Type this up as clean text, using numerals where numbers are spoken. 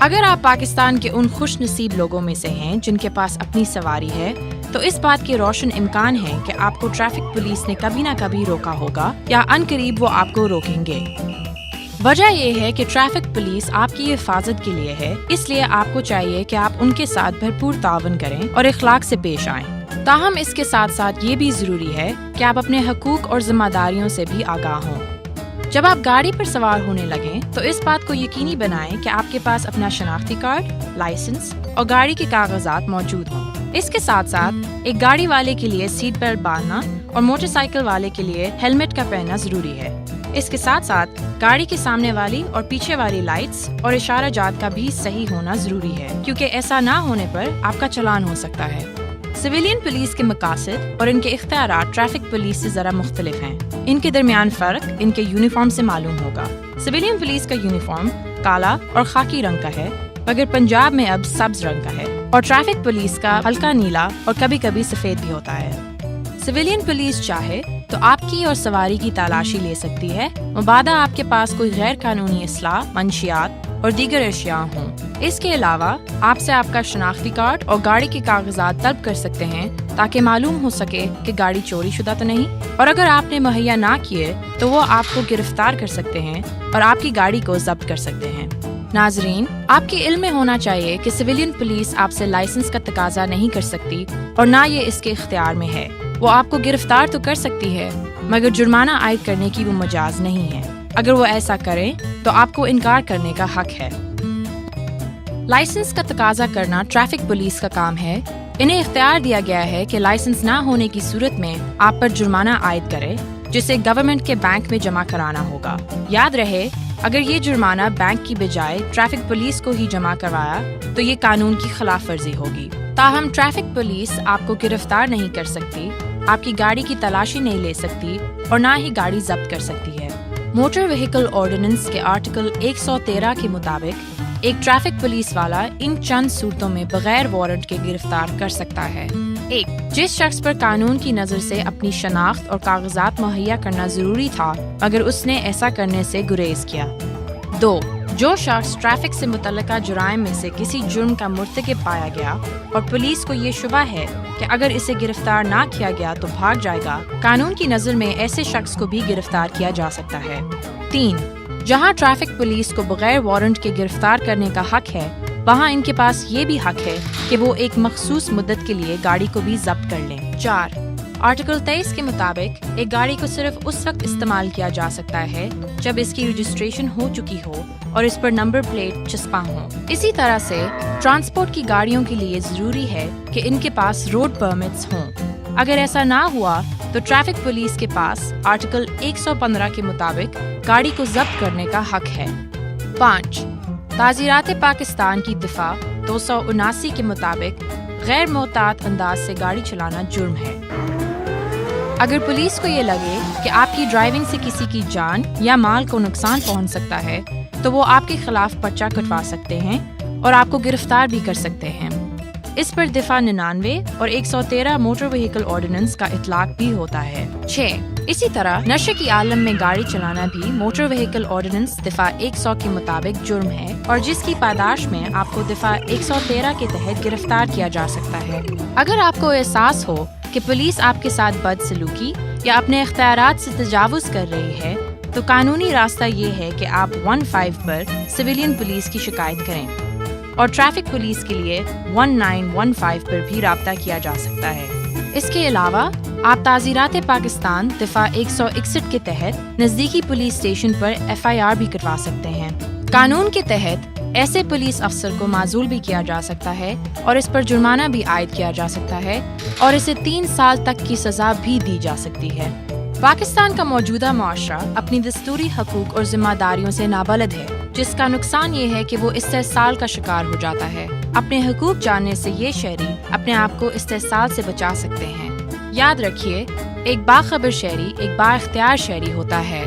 اگر آپ پاکستان کے ان خوش نصیب لوگوں میں سے ہیں جن کے پاس اپنی سواری ہے تو اس بات کے روشن امکان ہے کہ آپ کو ٹریفک پولیس نے کبھی نہ کبھی روکا ہوگا یا عن قریب وہ آپ کو روکیں گے۔ وجہ یہ ہے کہ ٹریفک پولیس آپ کی حفاظت کے لیے ہے، اس لیے آپ کو چاہیے کہ آپ ان کے ساتھ بھرپور تعاون کریں اور اخلاق سے پیش آئیں۔ تاہم اس کے ساتھ ساتھ یہ بھی ضروری ہے کہ آپ اپنے حقوق اور ذمہ داریوں سے بھی آگاہ ہوں۔ جب آپ گاڑی پر سوار ہونے لگیں تو اس بات کو یقینی بنائیں کہ آپ کے پاس اپنا شناختی کارڈ، لائسنس اور گاڑی کے کاغذات موجود ہوں۔ اس کے ساتھ ساتھ ایک گاڑی والے کے لیے سیٹ بیلٹ باندھنا اور موٹر سائیکل والے کے لیے ہیلمٹ کا پہننا ضروری ہے۔ اس کے ساتھ ساتھ گاڑی کے سامنے والی اور پیچھے والی لائٹس اور اشارہ جات کا بھی صحیح ہونا ضروری ہے، کیونکہ ایسا نہ ہونے پر آپ کا چلان ہو سکتا ہے۔ سویلین پولیس کے مقاصد اور ان کے اختیارات ٹریفک پولیس سے ذرا مختلف ہیں۔ ان کے درمیان فرق ان کے یونیفارم سے معلوم ہوگا۔ سویلین پولیس کا یونیفارم کالا اور خاکی رنگ کا ہے، مگر پنجاب میں اب سبز رنگ کا ہے، اور ٹریفک پولیس کا ہلکا نیلا اور کبھی کبھی سفید بھی ہوتا ہے۔ سویلین پولیس چاہے تو آپ کی اور سواری کی تلاشی لے سکتی ہے، مبادا آپ کے پاس کوئی غیر قانونی اسلحہ، منشیات اور دیگر اشیاء ہوں۔ اس کے علاوہ آپ سے آپ کا شناختی کارڈ اور گاڑی کے کاغذات طلب کر سکتے ہیں تاکہ معلوم ہو سکے کہ گاڑی چوری شدہ تو نہیں، اور اگر آپ نے مہیا نہ کیے تو وہ آپ کو گرفتار کر سکتے ہیں اور آپ کی گاڑی کو ضبط کر سکتے ہیں۔ ناظرین، آپ کے علم میں ہونا چاہیے کہ سویلین پولیس آپ سے لائسنس کا تقاضا نہیں کر سکتی اور نہ یہ اس کے اختیار میں ہے۔ وہ آپ کو گرفتار تو کر سکتی ہے، مگر جرمانہ عائد کرنے کی وہ مجاز نہیں ہے۔ اگر وہ ایسا کریں تو آپ کو انکار کرنے کا حق ہے۔ لائسنس کا تقاضا کرنا ٹریفک پولیس کا کام ہے۔ انہیں اختیار دیا گیا ہے کہ لائسنس نہ ہونے کی صورت میں آپ پر جرمانہ عائد کرے، جسے گورنمنٹ کے بینک میں جمع کرانا ہوگا۔ یاد رہے، اگر یہ جرمانہ بینک کی بجائے ٹریفک پولیس کو ہی جمع کروایا تو یہ قانون کی خلاف ورزی ہوگی۔ تاہم ٹریفک پولیس آپ کو گرفتار نہیں کر سکتی، آپ کی گاڑی کی تلاشی نہیں لے سکتی اور نہ ہی گاڑی ضبط کر سکتی ہے۔ موٹر وہیکل آرڈیننس کے آرٹیکل 113 کے مطابق ایک ٹریفک پولیس والا ان چند صورتوں میں بغیر وارنٹ کے گرفتار کر سکتا ہے۔ 1. جس شخص پر قانون کی نظر سے اپنی شناخت اور کاغذات مہیا کرنا ضروری تھا مگر اس نے ایسا کرنے سے گریز کیا۔ 2. جو شخص ٹریفک سے متعلقہ جرائم میں سے کسی جرم کا مرتکب پایا گیا اور پولیس کو یہ شبہ ہے کہ اگر اسے گرفتار نہ کیا گیا تو بھاگ جائے گا، قانون کی نظر میں ایسے شخص کو بھی گرفتار کیا جا سکتا ہے۔ 3. جہاں ٹریفک پولیس کو بغیر وارنٹ کے گرفتار کرنے کا حق ہے، وہاں ان کے پاس یہ بھی حق ہے کہ وہ ایک مخصوص مدت کے لیے گاڑی کو بھی ضبط کر لیں۔ 4. آرٹیکل 23 کے مطابق ایک گاڑی کو صرف اس وقت استعمال کیا جا سکتا ہے جب اس کی رجسٹریشن ہو چکی ہو اور اس پر نمبر پلیٹ چسپاں ہوں۔ اسی طرح سے ٹرانسپورٹ کی گاڑیوں کے لیے ضروری ہے کہ ان کے پاس روڈ پرمٹس ہوں۔ اگر ایسا نہ ہوا تو ٹریفک پولیس کے پاس آرٹیکل 115 کے مطابق گاڑی کو ضبط کرنے کا حق ہے۔ 5. تعزیرات پاکستان کی دفعہ 279 کے مطابق غیر محتاط انداز سے گاڑی چلانا جرم ہے۔ اگر پولیس کو یہ لگے کہ آپ کی ڈرائیونگ سے کسی کی جان یا مال کو نقصان پہنچ سکتا ہے تو وہ آپ کے خلاف پرچہ کٹوا سکتے ہیں اور آپ کو گرفتار بھی کر سکتے ہیں۔ اس پر دفعہ 99 اور 113 موٹر وہیکل آرڈیننس کا اطلاق بھی ہوتا ہے۔ 6. اسی طرح نشے کی عالم میں گاڑی چلانا بھی موٹر وہیکل آرڈیننس دفعہ 100 کے مطابق جرم ہے اور جس کی پاداش میں آپ کو دفعہ 113 کے تحت گرفتار کیا جا سکتا ہے۔ اگر آپ کو احساس ہو کہ پولیس آپ کے ساتھ بد سلوکی یا اپنے اختیارات سے تجاوز کر رہی ہے تو قانونی راستہ یہ ہے کہ آپ 15 پر سویلین پولیس کی شکایت کریں، اور ٹریفک پولیس کے لیے 1915 پر بھی رابطہ کیا جا سکتا ہے۔ اس کے علاوہ آپ تعزیرات پاکستان دفعہ 161 کے تحت نزدیکی پولیس اسٹیشن پر FIR بھی کروا سکتے ہیں۔ قانون کے تحت ایسے پولیس افسر کو معزول بھی کیا جا سکتا ہے اور اس پر جرمانہ بھی عائد کیا جا سکتا ہے اور اسے 3 سال تک کی سزا بھی دی جا سکتی ہے۔ پاکستان کا موجودہ معاشرہ اپنی دستوری حقوق اور ذمہ داریوں سے نابلد ہے، جس کا نقصان یہ ہے کہ وہ استحصال کا شکار ہو جاتا ہے۔ اپنے حقوق جاننے سے یہ شہری اپنے آپ کو استحصال سے بچا سکتے ہیں۔ یاد رکھیے، ایک باخبر شہری ایک با اختیار شہری ہوتا ہے۔